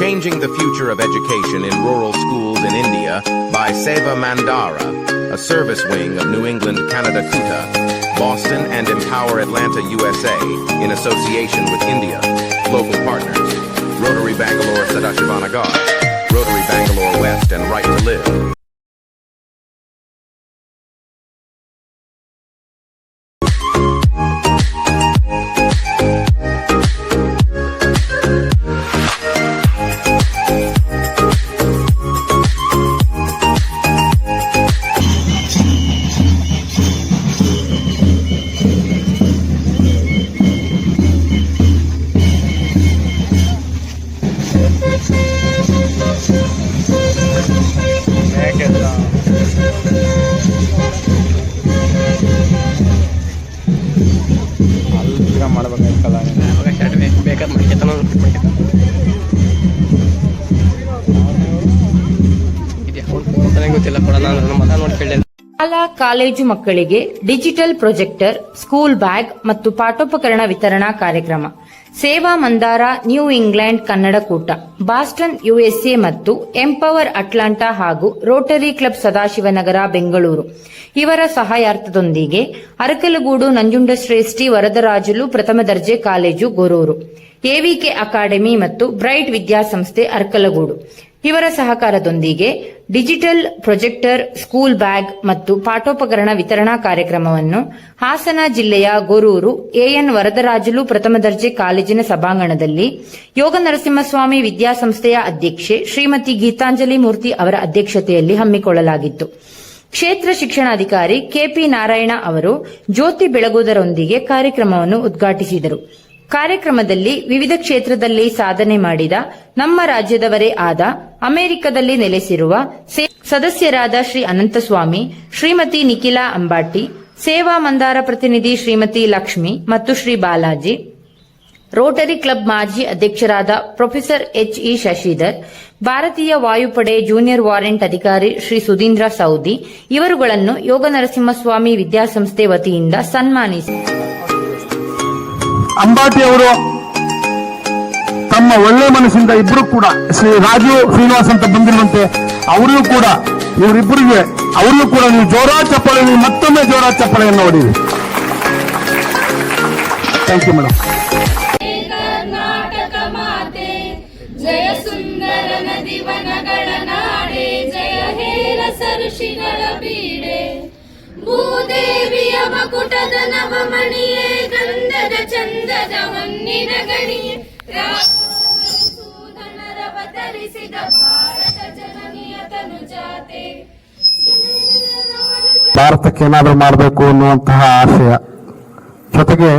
Changing the Future of Education in Rural Schools in India by Seva Mandara, a service wing of New England Canada Kuta, Boston and Empower Atlanta USA in association with India. Local partners, Rotary Bangalore Sadashivanagar, Rotary Bangalore West and Right to Live. ಶಾಲಾ college ಮಕ್ಕಳಿಗೆ digital projector, school bag ಮತ್ತು ಪಾಠೋಪಕರಣ ವಿತರಣಾ ಕಾರ್ಯಕ್ರಮ. ಸೇವಾ Mandara new England Kannada ಕೂಟ, Boston USA ಮತ್ತು empower Atlanta ಹಾಗೂ Rotary club Sadashivanagar Bengaluru ಇವರ ಸಹಾಯಾರ್ಥದೊಂದಿಗೆ ಅರಕಲಗೂಡು ನಂಜುಂಡಶ್ರೇಷ್ಠಿ ವರದರಾಜುಲು ಪ್ರಥಮ ದರ್ಜೆ ಕಾಲೇಜು ಗೊರೂರು, ಎವಿಕೆ ಅಕಾಡೆಮಿ ಮತ್ತು ಬ್ರೈಟ್ ವಿದ್ಯಾಸಂಸ್ಥೆ ಅರಕಲಗೂಡು ಇವರ ಸಹಕಾರದೊಂದಿಗೆ ಡಿಜಿಟಲ್ ಪ್ರೊಜೆಕ್ಟರ್, ಸ್ಕೂಲ್ ಬ್ಯಾಗ್ ಮತ್ತು ಪಾಠೋಪಕರಣ ವಿತರಣಾ ಕಾರ್ಯಕ್ರಮವನ್ನು ಹಾಸನ ಜಿಲ್ಲೆಯ ಗೊರೂರು ಎಎನ್ ವರದರಾಜುಲು ಪ್ರಥಮ ದರ್ಜೆ ಕಾಲೇಜಿನ ಸಭಾಂಗಣದಲ್ಲಿ ಯೋಗ ನರಸಿಂಹಸ್ವಾಮಿ ವಿದ್ಯಾಸಂಸ್ಥೆಯ ಅಧ್ಯಕ್ಷೆ ಶ್ರೀಮತಿ ಗೀತಾಂಜಲಿ ಮೂರ್ತಿ ಅವರ ಅಧ್ಯಕ್ಷತೆಯಲ್ಲಿ ಹಮ್ಮಿಕೊಳ್ಳಲಾಗಿತ್ತು. ಕ್ಷೇತ್ರ ಶಿಕ್ಷಣಾಧಿಕಾರಿ ಕೆಪಿ ನಾರಾಯಣ ಅವರು ಜ್ಯೋತಿ ಬೆಳಗುವುದರೊಂದಿಗೆ ಕಾರ್ಯಕ್ರಮವನ್ನು ಉದ್ಘಾಟಿಸಿದರು. ಕಾರ್ಯಕ್ರಮದಲ್ಲಿ ವಿವಿಧ ಕ್ಷೇತ್ರದಲ್ಲಿ ಸಾಧನೆ ಮಾಡಿದ ನಮ್ಮ ರಾಜ್ಯದವರೇ ಆದ ಅಮೆರಿಕದಲ್ಲಿ ನೆಲೆಸಿರುವ ಸದಸ್ಯರಾದ ಶ್ರೀ ಅನಂತಸ್ವಾಮಿ, ಶ್ರೀಮತಿ ನಿಖಿಲಾ ಅಂಬಾಟಿ, ಸೇವಾ ಮಂದಾರ ಪ್ರತಿನಿಧಿ ಶ್ರೀಮತಿ ಲಕ್ಷ್ಮಿ ಮತ್ತು ಶ್ರೀ ಬಾಲಾಜಿ, ರೋಟರಿ ಕ್ಲಬ್ ಮಾಜಿ ಅಧ್ಯಕ್ಷರಾದ ಪ್ರೊಫೆಸರ್ ಎಚ್ಇ ಶಶಿಧರ್, ಭಾರತೀಯ ವಾಯುಪಡೆ ಜೂನಿಯರ್ ವಾರೆಂಟ್ ಅಧಿಕಾರಿ ಶ್ರೀ ಸುಧೀಂದ್ರ ಸೌದಿ ಇವರುಗಳನ್ನು ಯೋಗ ನರಸಿಂಹಸ್ವಾಮಿ ವಿದ್ಯಾಸಂಸ್ಥೆ ವತಿಯಿಂದ ಸನ್ಮಾನಿಸಿ ಅಂಬಾಟಿ ಅವರು ತಮ್ಮ ಒಳ್ಳೆ ಮನಸ್ಸಿಂದ ಇಬ್ಬರು ಕೂಡ ಶ್ರೀ ರಾಜು ಶ್ರೀನಿವಾಸ್ ಅಂತ ಬಂದಿರುವಂತೆ ಅವರಿಗೂ ಕೂಡ ಇವರಿಬ್ಬರಿಗೆ ಅವರಿಗೂ ಕೂಡ ನೀವು ಜೋರಾದ ಚಪ್ಪಾಳೆ, ಮತ್ತೊಮ್ಮೆ ಜೋರಾದ ಚಪ್ಪಾಳೆಯನ್ನು ಹೊಡೀರಿ. Thank you madam. ಕರ್ನಾಟಕ ಮಾತೆ ಜಯ ಸುಂದರ ನದಿ ವನಗಳ ನಾಡೆ, ಜಯ ಹೇರ ಸರುಷಿಗಳ ಬೀಡೆ, ಭೂದೇವಿಯ ಮಕುಟದ ನವಮಣಿಯೇ, ಗಂಧದ ಚಂದದ ಹೊನ್ನಿನ ಗಣಿಯೇ, ರಾಮಸೂದನರವತರಿಸಿದ ಭಾರತ ಜನನಿಯ ತನುಜಾತೆ. ಭಾರತಕ್ಕೆ ಏನಾದರೂ ಮಾಡಬೇಕು ಅನ್ನುವಂತಹ ಆಶಯ ಜೊತೆಗೆ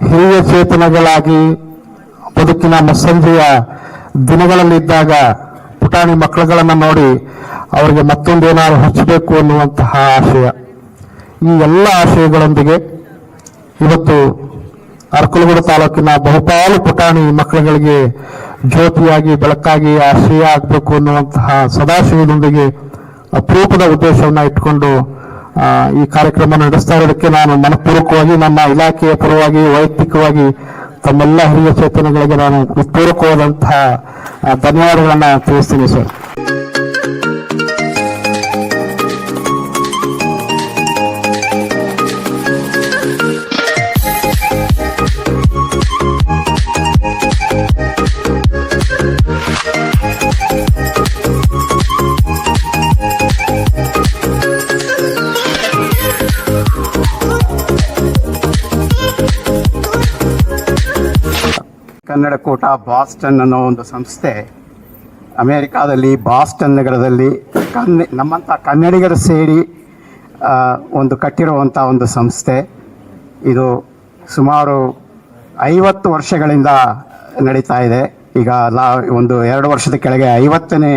ಹಿರಿಯ ಚೇತನಗಳಾಗಿ ಬದುಕಿನ ಮುಸ್ಸಂಜೆಯ ದಿನಗಳಲ್ಲಿದ್ದಾಗ ಪುಟಾಣಿ ಮಕ್ಕಳುಗಳನ್ನು ನೋಡಿ ಅವರಿಗೆ ಮತ್ತೊಂದೇನಾದ್ರು ಹಚ್ಚಬೇಕು ಅನ್ನುವಂತಹ ಆಶಯ. ಈ ಎಲ್ಲ ಆಶಯಗಳೊಂದಿಗೆ ಇವತ್ತು ಅರಕಲಗೂಡು ತಾಲೂಕಿನ ಬಹುಪಾಲು ಪುಟಾಣಿ ಮಕ್ಕಳುಗಳಿಗೆ ಜ್ಯೋತಿಯಾಗಿ ಬೆಳಕಾಗಿ ಆಶ್ರಯ ಆಗಬೇಕು ಅನ್ನುವಂತಹ ಸದಾಶಯದೊಂದಿಗೆ ಅಪರೂಪದ ಉದ್ದೇಶವನ್ನು ಇಟ್ಟುಕೊಂಡು ಈ ಕಾರ್ಯಕ್ರಮ ನಡೆಸ್ತಾ ಇರೋದಕ್ಕೆ ನಾನು ಮನಪೂರ್ವಕವಾಗಿ ನಮ್ಮ ಇಲಾಖೆಯ ಪರವಾಗಿ ವೈಯಕ್ತಿಕವಾಗಿ ತಮ್ಮೆಲ್ಲ ಹಿರಿಯ ಚೇತನಗಳಿಗೆ ನಾನು ಪೂರ್ವಕವಾದಂತಹ ಧನ್ಯವಾದಗಳನ್ನು ತಿಳಿಸ್ತೀನಿ ಸರ್. ಕನ್ನಡ ಕೂಟ ಬಾಸ್ಟನ್ ಅನ್ನೋ ಒಂದು ಸಂಸ್ಥೆ ಅಮೇರಿಕಾದಲ್ಲಿ ಬಾಸ್ಟನ್ ನಗರದಲ್ಲಿ ನಮ್ಮಂಥ ಕನ್ನಡಿಗರು ಸೇರಿ ಒಂದು ಕಟ್ಟಿರುವಂಥ ಒಂದು ಸಂಸ್ಥೆ. ಇದು ಸುಮಾರು 50 ವರ್ಷಗಳಿಂದ ನಡೀತಾ ಇದೆ. ಈಗ ಒಂದು 2 ವರ್ಷದ ಕೆಳಗೆ 50ನೇ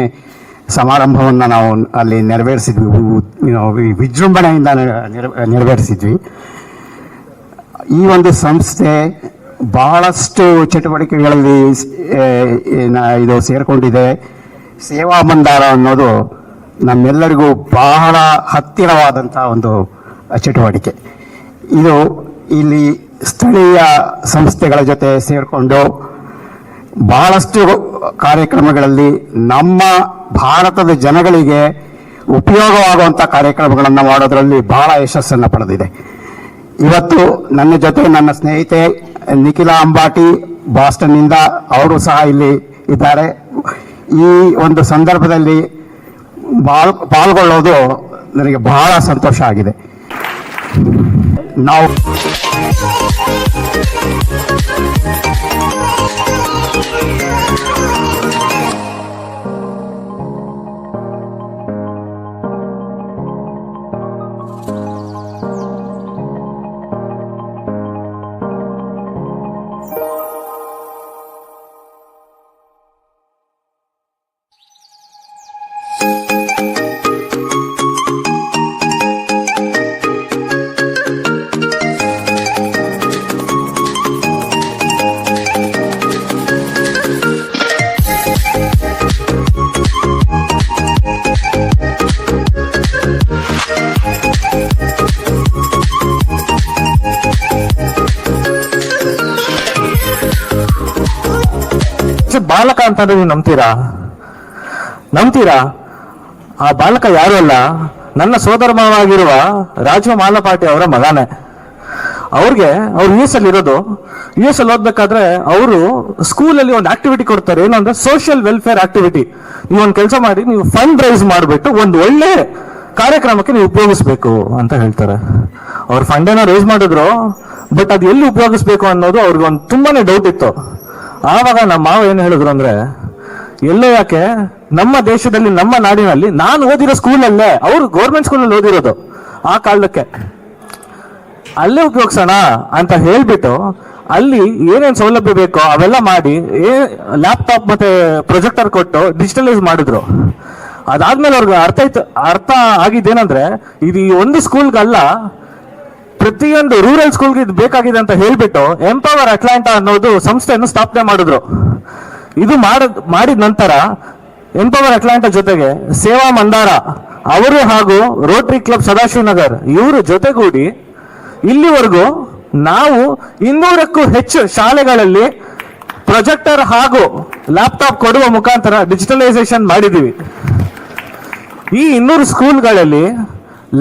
ಸಮಾರಂಭವನ್ನು ನಾವು ಅಲ್ಲಿ ನೆರವೇರಿಸಿದ್ವಿ, ವಿಜೃಂಭಣೆಯಿಂದ ನೆರವೇರಿಸಿದ್ವಿ. ಈ ಒಂದು ಸಂಸ್ಥೆ ಬಹಳಷ್ಟು ಚಟುವಟಿಕೆಗಳಲ್ಲಿ ಇದು ಸೇರಿಕೊಂಡಿದೆ. ಸೇವಾ ಮಂದಾರ ಅನ್ನೋದು ನಮ್ಮೆಲ್ಲರಿಗೂ ಬಹಳ ಹತ್ತಿರವಾದಂಥ ಒಂದು ಚಟುವಟಿಕೆ. ಇದು ಇಲ್ಲಿ ಸ್ಥಳೀಯ ಸಂಸ್ಥೆಗಳ ಜೊತೆ ಸೇರಿಕೊಂಡು ಬಹಳಷ್ಟು ಕಾರ್ಯಕ್ರಮಗಳಲ್ಲಿ ನಮ್ಮ ಭಾರತದ ಜನಗಳಿಗೆ ಉಪಯೋಗವಾಗುವಂಥ ಕಾರ್ಯಕ್ರಮಗಳನ್ನು ಮಾಡೋದರಲ್ಲಿ ಬಹಳ ಯಶಸ್ಸನ್ನು ಪಡೆದಿದೆ. ಇವತ್ತು ನನ್ನ ಜೊತೆ ನನ್ನ ಸ್ನೇಹಿತೆ ನಿಖಿಲಾ ಅಂಬಾಟಿ ಬಾಸ್ಟನ್ನಿಂದ ಅವರು ಸಹ ಇಲ್ಲಿ ಇದ್ದಾರೆ. ಈ ಒಂದು ಸಂದರ್ಭದಲ್ಲಿ ಪಾಲ್ಗೊಳ್ಳೋದು ನನಗೆ ಬಹಳ ಸಂತೋಷ ಆಗಿದೆ. ನಾವು ಬಾಲಕ ಅಂತಂದ್ರೆ ನೀವು ನಂಬ್ತೀರಾ? ಆ ಬಾಲಕ ಯಾರು ಅಲ್ಲ, ನನ್ನ ಸೋದರ ಮಾವಾಗಿರುವ ರಾಜು ಮಾಲಪಾಟಿ ಅವರ ಮಗನೇ. ಅವ್ರು US ಅಲ್ಲಿ ಇರೋದು. US ಅಲ್ಲಿ ಓದ್ಬೇಕಾದ್ರೆ ಅವರು ಸ್ಕೂಲಲ್ಲಿ ಒಂದು ಆಕ್ಟಿವಿಟಿ ಕೊಡ್ತಾರೆ, ಏನಂದ್ರೆ ಸೋಷಿಯಲ್ ವೆಲ್ಫೇರ್ ಆಕ್ಟಿವಿಟಿ. ನೀವು ಒಂದು ಕೆಲಸ ಮಾಡಿ, ನೀವು ಫಂಡ್ ರೈಸ್ ಮಾಡಿಬಿಟ್ಟು ಒಂದು ಒಳ್ಳೆ ಕಾರ್ಯಕ್ರಮಕ್ಕೆ ನೀವು ಉಪಯೋಗಿಸ್ಬೇಕು ಅಂತ ಹೇಳ್ತಾರೆ. ಅವ್ರು ಫಂಡ್ ಏನೋ ರೈಸ್ ಮಾಡಿದ್ರು, ಬಟ್ ಅದು ಎಲ್ಲಿ ಉಪಯೋಗಿಸ್ಬೇಕು ಅನ್ನೋದು ಅವ್ರಿಗೆ ಒಂದು ತುಂಬಾನೇ ಡೌಟ್ ಇತ್ತು. ಆವಾಗ ನಮ್ಮ ಮಾವ ಏನು ಹೇಳಿದ್ರು ಅಂದ್ರೆ, ಎಲ್ಲೋ ಯಾಕೆ ನಮ್ಮ ದೇಶದಲ್ಲಿ ನಮ್ಮ ನಾಡಿನಲ್ಲಿ ನಾನು ಓದಿರೋ ಸ್ಕೂಲಲ್ಲೇ, ಅವರು ಗೌರ್ಮೆಂಟ್ ಸ್ಕೂಲಲ್ಲಿ ಓದಿರೋದು ಆ ಕಾಲಕ್ಕೆ, ಅಲ್ಲೇ ಉಪಯೋಗಿಸೋಣ ಅಂತ ಹೇಳ್ಬಿಟ್ಟು ಅಲ್ಲಿ ಏನೇನು ಸೌಲಭ್ಯ ಬೇಕೋ ಅವೆಲ್ಲ ಮಾಡಿ ಲ್ಯಾಪ್ಟಾಪ್ ಮತ್ತೆ ಪ್ರೊಜೆಕ್ಟರ್ ಕೊಟ್ಟು ಡಿಜಿಟಲೈಸ್ ಮಾಡಿದ್ರು. ಅದಾದ್ಮೇಲೆ ಅವ್ರಿಗೆ ಅರ್ಥ ಆಗಿದ್ದೇನಂದ್ರೆ, ಇದು ಈ ಒಂದು ಸ್ಕೂಲ್ಗಲ್ಲ, ಪ್ರತಿಯೊಂದು ರೂರಲ್ ಸ್ಕೂಲ್ಗೆ ಇದು ಬೇಕಾಗಿದೆ ಅಂತ ಹೇಳ್ಬಿಟ್ಟು ಎಂಪವರ್ ಅಟ್ಲಾಂಟಾ ಅನ್ನೋದು ಸಂಸ್ಥೆಯನ್ನು ಸ್ಥಾಪನೆ ಮಾಡಿದ್ರು. ಇದು ಮಾಡಿದ ನಂತರ ಎಂಪವರ್ ಅಟ್ಲಾಂಟಾ ಜೊತೆಗೆ ಸೇವಾ ಮಂದಾರ ಅವರು ಹಾಗೂ ರೋಟರಿ ಕ್ಲಬ್ ಸದಾಶಿವನಗರ್ ಇವರು ಜೊತೆಗೂಡಿ ಇಲ್ಲಿವರೆಗೂ ನಾವು 200ಕ್ಕೂ ಹೆಚ್ಚು ಶಾಲೆಗಳಲ್ಲಿ ಪ್ರೊಜೆಕ್ಟರ್ ಹಾಗೂ ಲ್ಯಾಪ್ಟಾಪ್ ಕೊಡುವ ಮುಖಾಂತರ ಡಿಜಿಟಲೈಸೇಷನ್ ಮಾಡಿದ್ದೀವಿ. ಈ 200 ಸ್ಕೂಲ್ಗಳಲ್ಲಿ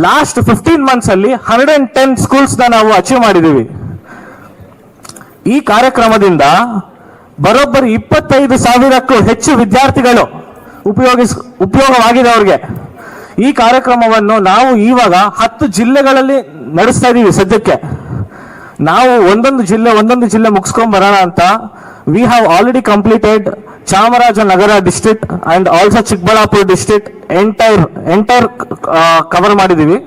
ಲಾಸ್ಟ್ 15 months ಅಲ್ಲಿ 110 ಸ್ಕೂಲ್ಸ್ ನಾವು ಅಚೀವ್ ಮಾಡಿದ್ದೀವಿ. ಈ ಕಾರ್ಯಕ್ರಮದಿಂದ ಬರೋಬ್ಬರಿ 25,000ಕ್ಕೂ ಹೆಚ್ಚು ವಿದ್ಯಾರ್ಥಿಗಳು ಉಪಯೋಗವಾಗಿದೆ ಅವ್ರಿಗೆ. ಈ ಕಾರ್ಯಕ್ರಮವನ್ನು ನಾವು ಇವಾಗ 10 ಜಿಲ್ಲೆಗಳಲ್ಲಿ ನಡೆಸ್ತಾ ಇದ್ದೀವಿ. ಸದ್ಯಕ್ಕೆ ನಾವು ಒಂದೊಂದು ಜಿಲ್ಲೆ ಮುಗಿಸ್ಕೊಂಡ್ ಬರೋಣ ಅಂತ. We have already completed Chamarajanagar district and also Chikkaballapur district entire cover ಮಾಡಿದೀವಿ.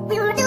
do do